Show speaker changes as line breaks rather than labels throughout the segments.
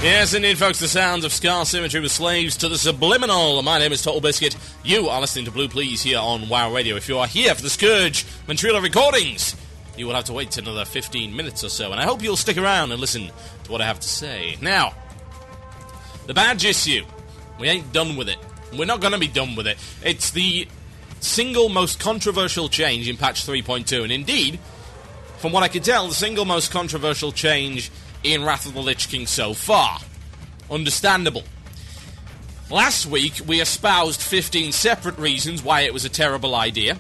Yes, indeed, folks, the sounds of Scar Symmetry with Slaves to the Subliminal. My name is Total Biscuit. You are listening to Blue Please here on WoW Radio. If you are here for the Scourge Ventrilo recordings, you will have to wait another 15 minutes or so, and I hope you'll stick around and listen to what I have to say. Now, the badge issue. We ain't done with it. We're not going to be done with it. It's the single most controversial change in patch 3.2, and indeed, from what I can tell, the single most controversial change in Wrath of the Lich King so far. Understandable. Last week, we espoused 15 separate reasons why it was a terrible idea.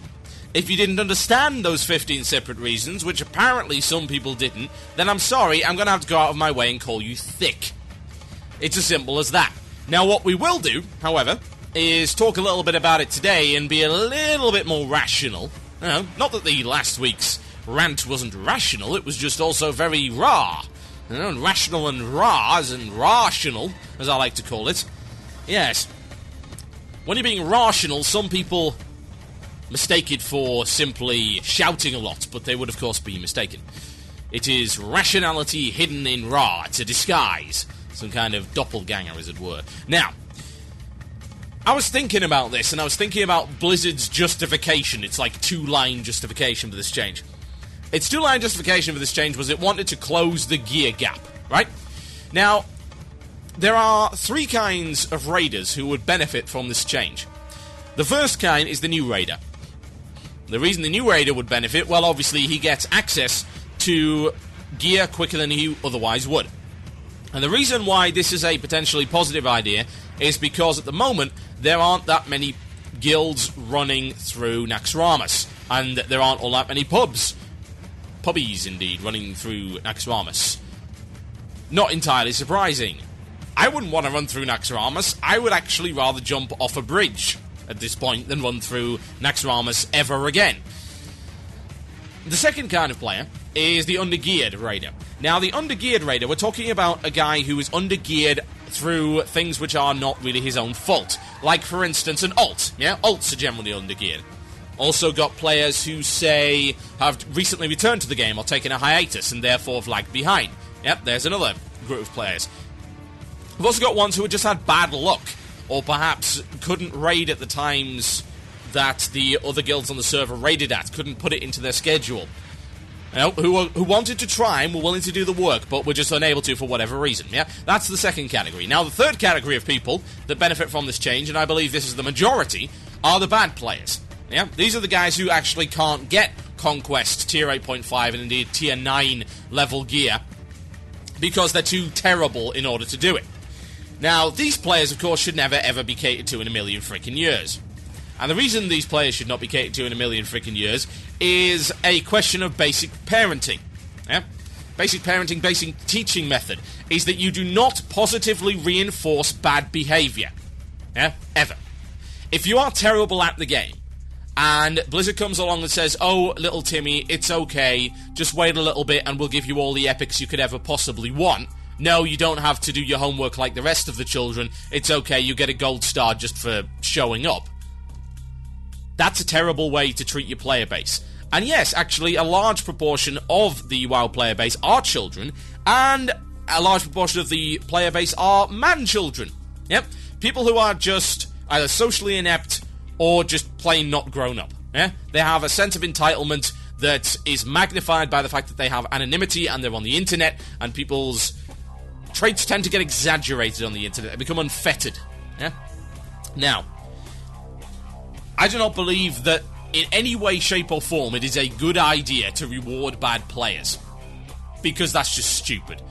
If you didn't understand those 15 separate reasons, which apparently some people didn't, then I'm sorry, I'm going to have to go out of my way and call you thick. It's as simple as that. Now, what we will do, however, is talk a little bit about it today and be a little bit more rational. Not that the last week's rant wasn't rational, it was just also very raw. Rational and raw, as in rational, as I like to call it. Yes. When you're being rational, some people mistake it for simply shouting a lot, but they would, of course, be mistaken. It is rationality hidden in raw. It's a disguise. Some kind of doppelganger, as it were. Now, I was thinking about this, and I was thinking about Blizzard's justification. It's like two-line justification for this change. Its two-line justification for this change was it wanted to close the gear gap, right? Now, there are three kinds of raiders who would benefit from this change. The first kind is the new raider. The reason the new raider would benefit, well, obviously he gets access to gear quicker than he otherwise would. And the reason why this is a potentially positive idea is because at the moment there aren't that many guilds running through Naxxramas, and there aren't all that many pubbies, indeed, running through Naxxramas. Not entirely surprising. I wouldn't want to run through Naxxramas. I would actually rather jump off a bridge at this point than run through Naxxramas ever again. The second kind of player is the undergeared raider. Now, the undergeared raider, we're talking about a guy who is undergeared through things which are not really his own fault. Like, for instance, an alt. Yeah, alts are generally undergeared. Also got players who, say, have recently returned to the game or taken a hiatus and therefore have lagged behind. Yep, there's another group of players. We've also got ones who have just had bad luck, or perhaps couldn't raid at the times that the other guilds on the server raided at, couldn't put it into their schedule. Who wanted to try and were willing to do the work, but were just unable to for whatever reason. Yeah, that's the second category. Now, the third category of people that benefit from this change, and I believe this is the majority, are the bad players. Yeah, these are the guys who actually can't get Conquest, Tier 8.5, and indeed Tier 9 level gear, because they're too terrible in order to do it. Now, these players, of course, should never ever be catered to in a million freaking years. And the reason these players should not be catered to in a million freaking years is a question of basic parenting. Yeah? Basic parenting, basic teaching method is that you do not positively reinforce bad behavior. Yeah? Ever. If you are terrible at the game, and Blizzard comes along and says, "Oh, little Timmy, it's okay, just wait a little bit and we'll give you all the epics you could ever possibly want. No, you don't have to do your homework like the rest of the children. It's okay, you get a gold star just for showing up." That's a terrible way to treat your player base. And yes, actually, a large proportion of the WoW player base are children, and a large proportion of the player base are man-children. Yep, people who are just either socially inept or just plain not grown up. Yeah? They have a sense of entitlement that is magnified by the fact that they have anonymity and they're on the internet, and people's traits tend to get exaggerated on the internet. They become unfettered. Yeah? Now, I do not believe that in any way, shape, or form it is a good idea to reward bad players. Because that's just stupid.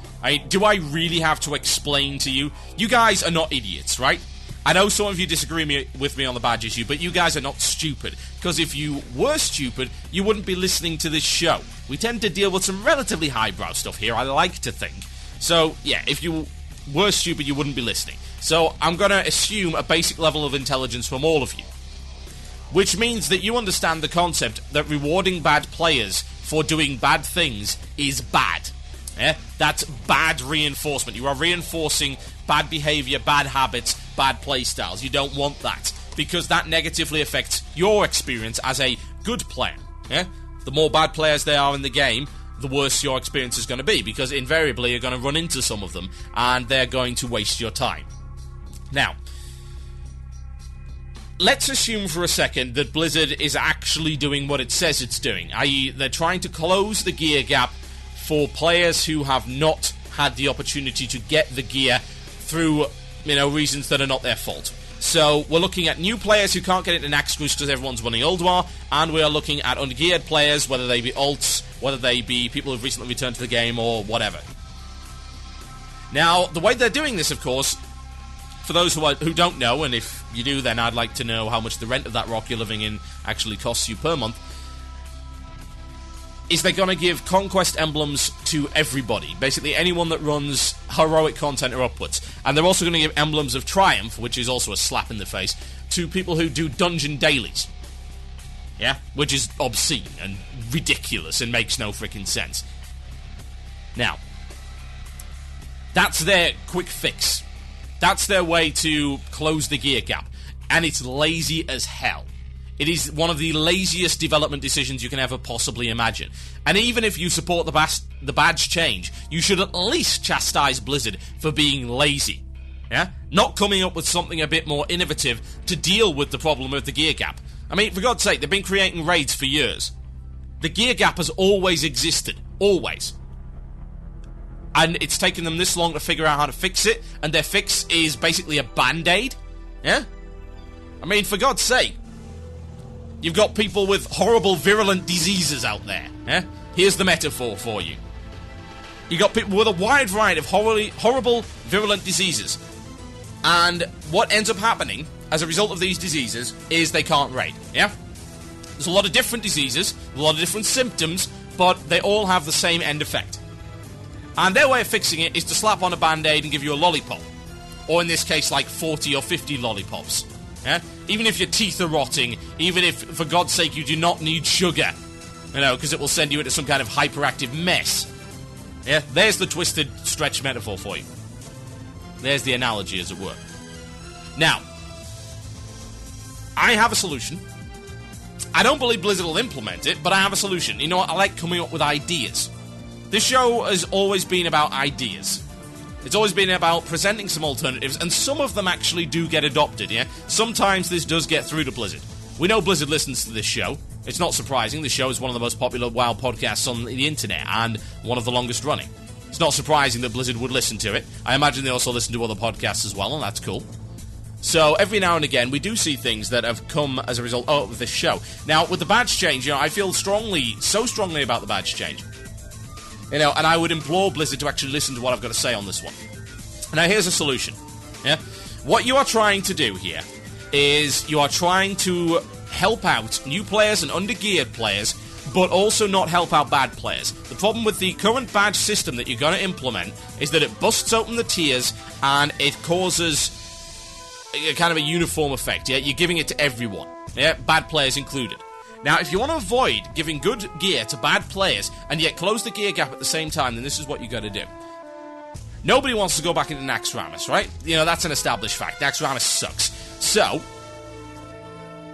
Do I really have to explain to you? You guys are not idiots, right? I know some of you disagree with me on the badge issue, but you guys are not stupid. Because if you were stupid, you wouldn't be listening to this show. We tend to deal with some relatively highbrow stuff here, I like to think. So, yeah, if you were stupid, you wouldn't be listening. So, I'm going to assume a basic level of intelligence from all of you. Which means that you understand the concept that rewarding bad players for doing bad things is bad. Yeah? That's bad reinforcement. You are reinforcing bad behavior, bad habits, bad playstyles. You don't want that, because that negatively affects your experience as a good player. Yeah? The more bad players there are in the game, the worse your experience is going to be, because invariably you're going to run into some of them, and they're going to waste your time. Now, let's assume for a second that Blizzard is actually doing what it says it's doing, i.e. they're trying to close the gear gap for players who have not had the opportunity to get the gear through, reasons that are not their fault. So we're looking at new players who can't get into Naxxramas because everyone's running Ulduar, and we are looking at ungeared players, whether they be alts, whether they be people who've recently returned to the game, or whatever. Now, the way they're doing this, of course, for those who don't know, and if you do, then I'd like to know how much the rent of that rock you're living in actually costs you per month, is they're going to give conquest emblems to everybody. Basically, anyone that runs heroic content or upwards. And they're also going to give emblems of triumph, which is also a slap in the face, to people who do dungeon dailies. Yeah? Which is obscene and ridiculous and makes no freaking sense. Now, that's their quick fix. That's their way to close the gear gap. And it's lazy as hell. It is one of the laziest development decisions you can ever possibly imagine. And even if you support the badge change, you should at least chastise Blizzard for being lazy. Yeah? Not coming up with something a bit more innovative to deal with the problem of the gear gap. I mean, for God's sake, they've been creating raids for years. The gear gap has always existed. Always. And it's taken them this long to figure out how to fix it, and their fix is basically a band-aid? Yeah? I mean, for God's sake. You've got people with horrible, virulent diseases out there. Eh? Here's the metaphor for you. You've got people with a wide variety of horrible, virulent diseases. And what ends up happening as a result of these diseases is they can't raid. Yeah? There's a lot of different diseases, a lot of different symptoms, but they all have the same end effect. And their way of fixing it is to slap on a band-aid and give you a lollipop. Or in this case, like 40 or 50 lollipops. Yeah? Even if your teeth are rotting, even if, for God's sake, you do not need sugar, because it will send you into some kind of hyperactive mess. Yeah? There's the twisted, stretched metaphor for you. There's the analogy, as it were. Now, I have a solution. I don't believe Blizzard will implement it, but I have a solution. You know what? I like coming up with ideas. This show has always been about ideas. It's always been about presenting some alternatives, and some of them actually do get adopted, yeah? Sometimes this does get through to Blizzard. We know Blizzard listens to this show. It's not surprising. The show is one of the most popular WoW podcasts on the internet, and one of the longest running. It's not surprising that Blizzard would listen to it. I imagine they also listen to other podcasts as well, and that's cool. So, every now and again, we do see things that have come as a result of this show. Now, with the badge change, I feel so strongly about the badge change. And I would implore Blizzard to actually listen to what I've got to say on this one. Now, here's a solution. Yeah? What you are trying to do here is you are trying to help out new players and undergeared players, but also not help out bad players. The problem with the current badge system that you're going to implement is that it busts open the tiers and it causes a kind of a uniform effect. Yeah? You're giving it to everyone. Yeah? Bad players included. Now, if you want to avoid giving good gear to bad players and yet close the gear gap at the same time, then this is what you got to do. Nobody wants to go back into Naxxramas, right? That's an established fact. Naxxramas sucks. So,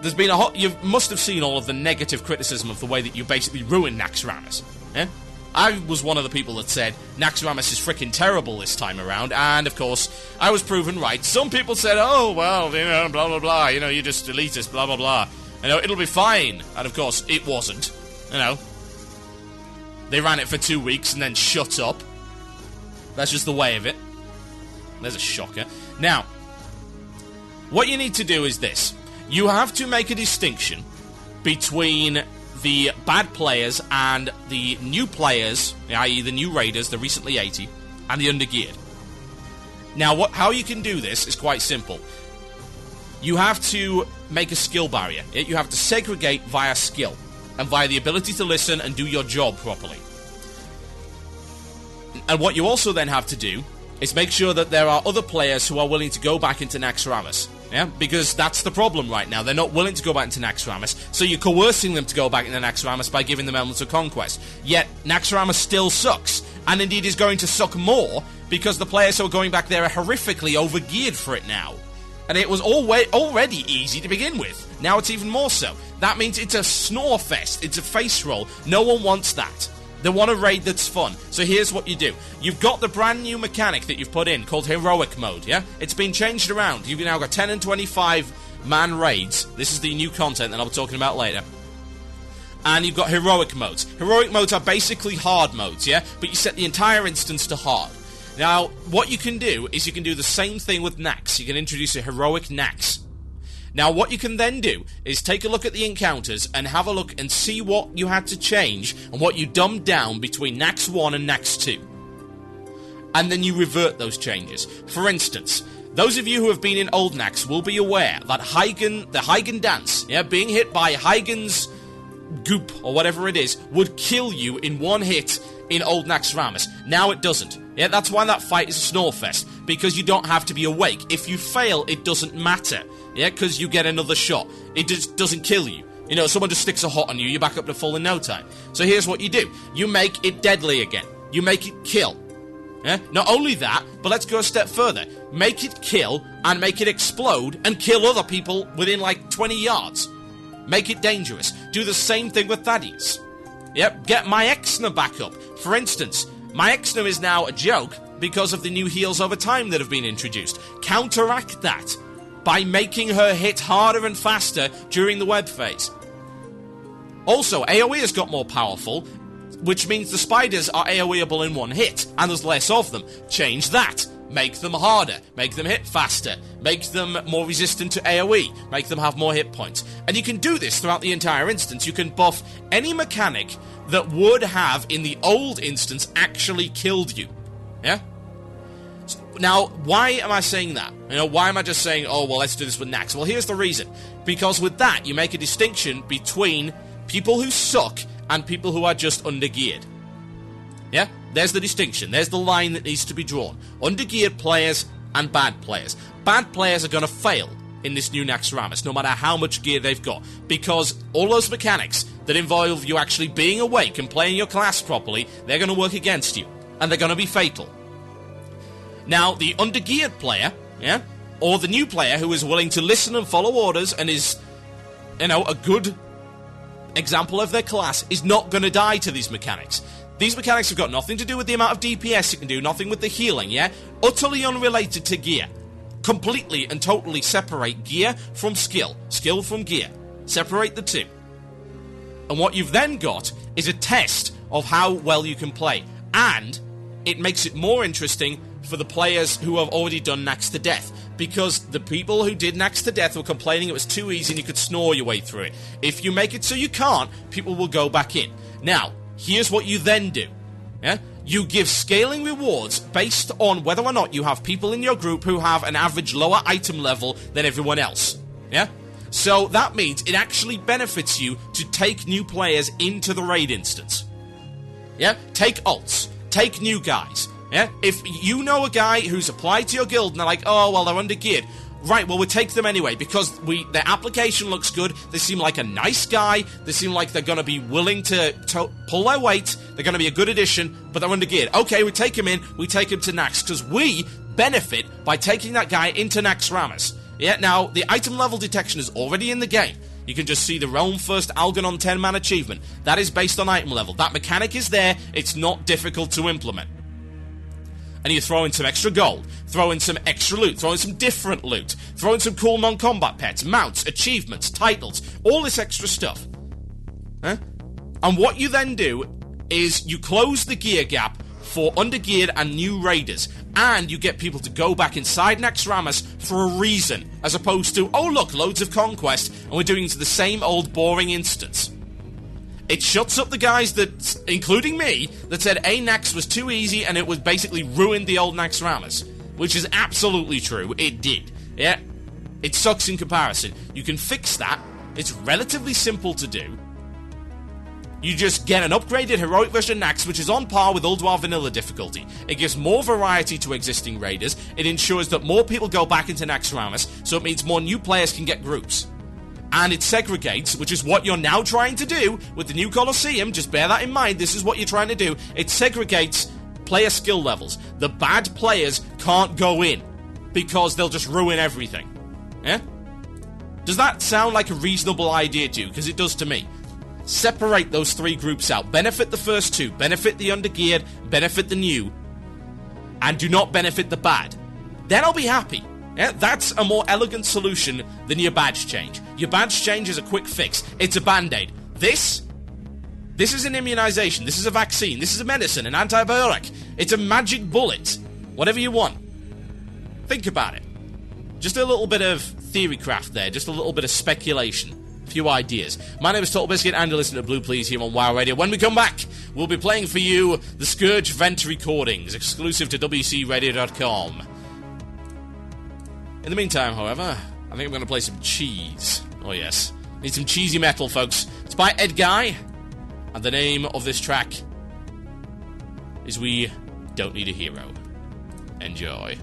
there's been you must have seen all of the negative criticism of the way that you basically ruined Naxxramas. Eh? I was one of the people that said Naxxramas is freaking terrible this time around, and of course, I was proven right. Some people said, oh, well, blah, blah, blah, you just elitist, blah, blah, blah. It'll be fine. And of course, it wasn't. They ran it for 2 weeks and then shut up. That's just the way of it. There's a shocker. Now, what you need to do is this. You have to make a distinction between the bad players and the new players, i.e. the new raiders, the recently 80, and the undergeared. Now, how you can do this is quite simple. You have to make a skill barrier. You have to segregate via skill and via the ability to listen and do your job properly. And what you also then have to do is make sure that there are other players who are willing to go back into Naxxramas. Yeah? Because that's the problem right now. They're not willing to go back into Naxxramas, so you're coercing them to go back into Naxxramas by giving them elements of conquest. Yet, Naxxramas still sucks, and indeed is going to suck more because the players who are going back there are horrifically overgeared for it now. And it was already easy to begin with. Now it's even more so. That means it's a snore fest. It's a face roll. No one wants that. They want a raid that's fun. So here's what you do. You've got the brand new mechanic that you've put in called Heroic Mode, yeah? It's been changed around. You've now got 10 and 25 man raids. This is the new content that I'll be talking about later. And you've got Heroic Modes. Heroic Modes are basically hard modes, yeah? But you set the entire instance to hard. Now, what you can do is you can do the same thing with Nax. You can introduce a Heroic Nax. Now, what you can then do is take a look at the encounters and have a look and see what you had to change and what you dumbed down between Nax 1 and Nax 2. And then you revert those changes. For instance, those of you who have been in old Nax will be aware that the Hygen dance, yeah, being hit by Hygen's goop or whatever it is, would kill you in one hit in old Naxxramas. Now it doesn't. Yeah, that's why that fight is a snorefest, because you don't have to be awake. If you fail, it doesn't matter. Yeah, because you get another shot. It just doesn't kill you. You know, someone just sticks a hot on you, you're back up to full in no time. So here's what you do. You make it deadly again. You make it kill. Yeah? Not only that, but let's go a step further. Make it kill and make it explode and kill other people within like 20 yards. Make it dangerous. Do the same thing with Thaddeus. Yep, get my Exner back up. For instance, my Exner is now a joke because of the new heals over time that have been introduced. Counteract that by making her hit harder and faster during the web phase. Also, AoE has got more powerful, which means the spiders are AoEable in one hit, and there's less of them. Change that. Make them harder, make them hit faster, make them more resistant to AoE, make them have more hit points. And you can do this throughout the entire instance. You can buff any mechanic that would have, in the old instance, actually killed you. Yeah? Now, why am I saying that? You know, why am I just saying, oh, well, let's do this with Nax? Well, here's the reason. Because with that, you make a distinction between people who suck and people who are just undergeared. Yeah? There's the distinction. There's the line that needs to be drawn. Undergeared players and bad players. Bad players are going to fail in this new Naxxramas, no matter how much gear they've got, because all those mechanics that involve you actually being awake and playing your class properly, they're going to work against you, and they're going to be fatal. Now, the undergeared player, yeah, or the new player who is willing to listen and follow orders and is, you know, a good example of their class, is not going to die to these mechanics. These mechanics have got nothing to do with the amount of DPS it can do, nothing with the healing, yeah? Utterly unrelated to gear. Completely and totally separate gear from skill. Skill from gear. Separate the two. And what you've then got is a test of how well you can play. And it makes it more interesting for the players who have already done Nax to death. Because the people who did Nax to death were complaining it was too easy and you could snore your way through it. If you make it so you can't, people will go back in. Now, here's what you then do. Yeah? You give scaling rewards based on whether or not you have people in your group who have an average lower item level than everyone else. Yeah? So that means it actually benefits you to take new players into the raid instance. Yeah? Take alts. Take new guys. Yeah? If you know a guy who's applied to your guild and they're like, oh, well, they're undergeared. Right, well, we'll take them anyway, because their application looks good, they seem like a nice guy, they seem like they're going to be willing to pull their weight, they're going to be a good addition, but they're undergeared. Okay, we take him in, we take him to Nax, because we benefit by taking that guy into Naxxramas. Yeah, now, the item level detection is already in the game. You can just see the Realm First Algernon 10-man achievement. That is based on item level. That mechanic is there, it's not difficult to implement. And you throw in some extra gold, throw in some extra loot, throw in some different loot, throw in some cool non-combat pets, mounts, achievements, titles, all this extra stuff. Huh? And what you then do is you close the gear gap for undergeared and new raiders, and you get people to go back inside Naxxramas for a reason, as opposed to, oh look, loads of conquest, and we're doing the same old boring instance. It shuts up the guys that, including me, that said Nax was too easy and it would basically ruin the old Naxxramas. Which is absolutely true, it did. Yeah, it sucks in comparison. You can fix that, it's relatively simple to do. You just get an upgraded heroic version Nax, which is on par with Ulduar Vanilla difficulty. It gives more variety to existing raiders, it ensures that more people go back into Naxxramas, so it means more new players can get groups. And it segregates, which is what you're now trying to do with the new Colosseum. Just bear that in mind, this is what you're trying to do. It segregates player skill levels. The bad players can't go in, because they'll just ruin everything. Yeah? Does that sound like a reasonable idea to you? Because it does to me. Separate those three groups out. Benefit the first two. Benefit the undergeared. Benefit the new. And do not benefit the bad. Then I'll be happy. Yeah, that's a more elegant solution than your badge change. Your badge change is a quick fix. It's a band-aid. This is an immunization. This is a vaccine. This is a medicine, an antibiotic. It's a magic bullet. Whatever you want. Think about it. Just a little bit of theory craft there. Just a little bit of speculation. A few ideas. My name is Total Biscuit, and you're listening to Blue Please here on WoW Radio. When we come back, we'll be playing for you the Scourge Vent recordings, exclusive to WCRadio.com. In the meantime, however, I think I'm going to play some cheese. Oh yes. Need some cheesy metal, folks. It's by Ed Guy, and the name of this track is We Don't Need a Hero. Enjoy.